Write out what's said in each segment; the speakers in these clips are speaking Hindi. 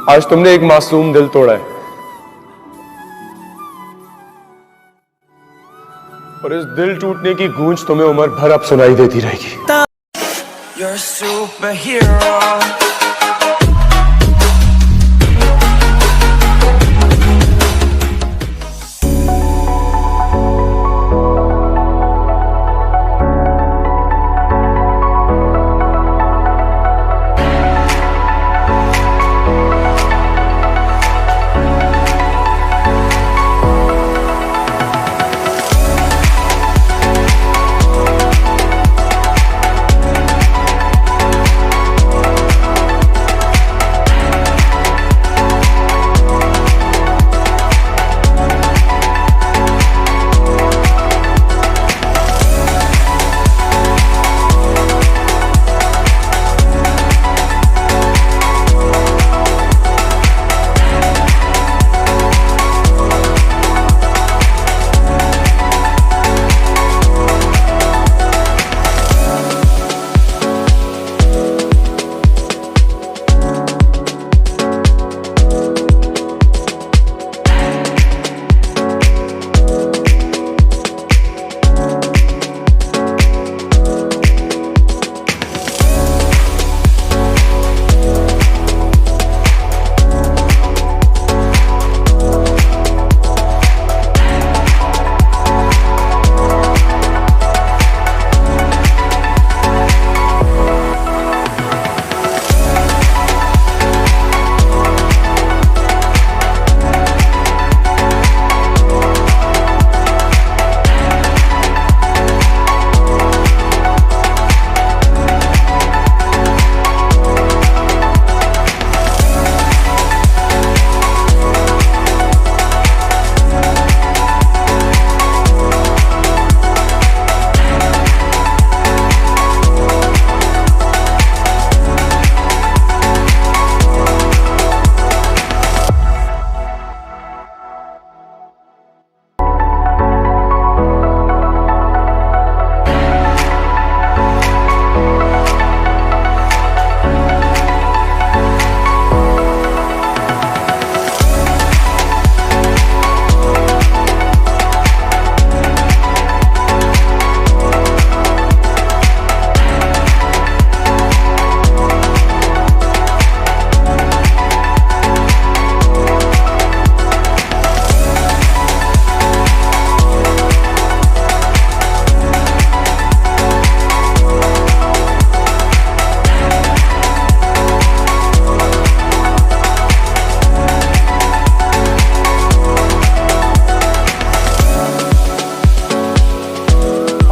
आज तुमने एक मासूम दिल तोड़ा है और इस दिल टूटने की गूंज तुम्हें उम्र भर अब सुनाई देती रहेगी। You're a superhero.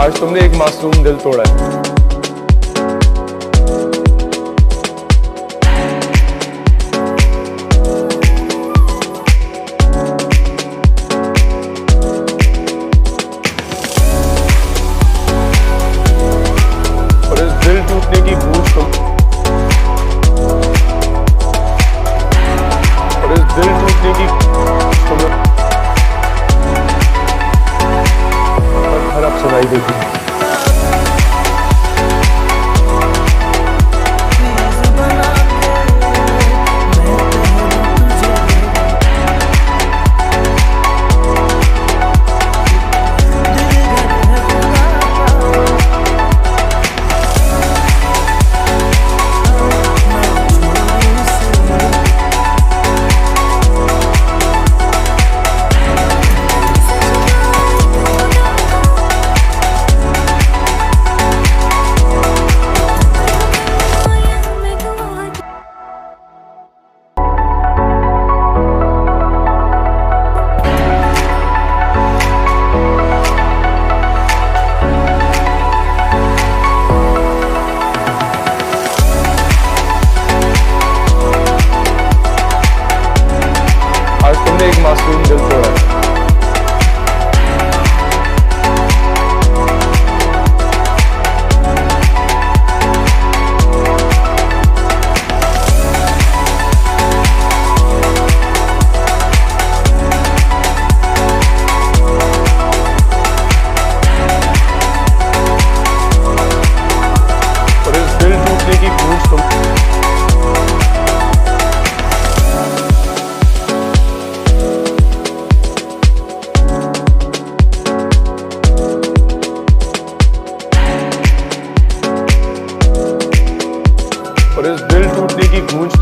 आज तुमने एक मासूम दिल तोड़ा है और इस दिल टूटने की गूंज तुम्हें हर अब सुनाई देती है।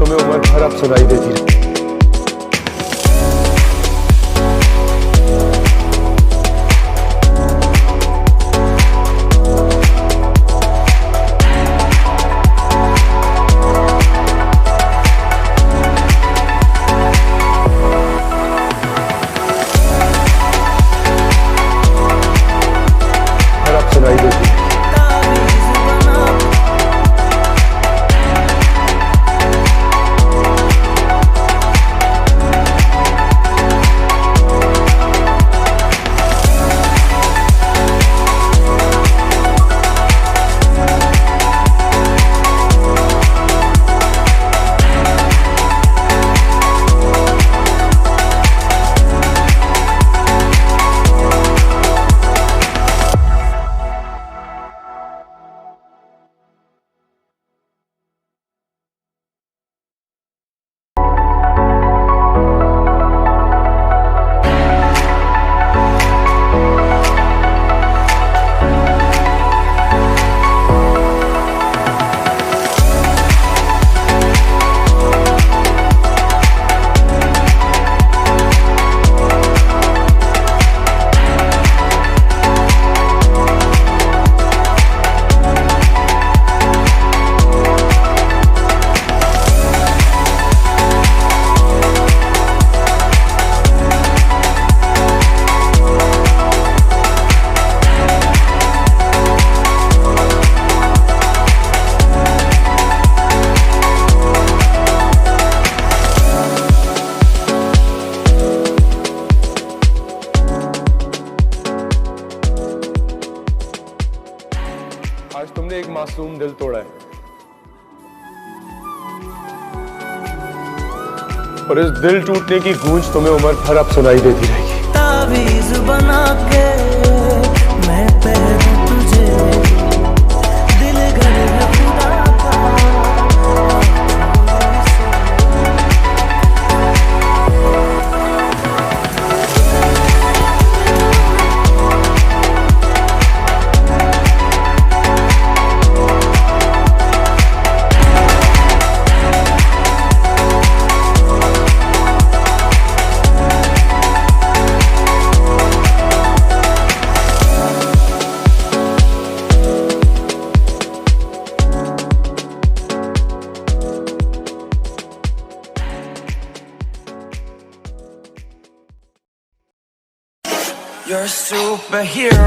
तुम्हें उम्र भर अब सुनाई देती रही। आज तुमने एक मासूम दिल तोड़ा है और इस दिल टूटने की गूंज तुम्हें उम्र भर अब सुनाई देती रहेगी। तावीज़ बना के मैं पहनूं तुझे, दिल घर है खुदा का। You're a superhero.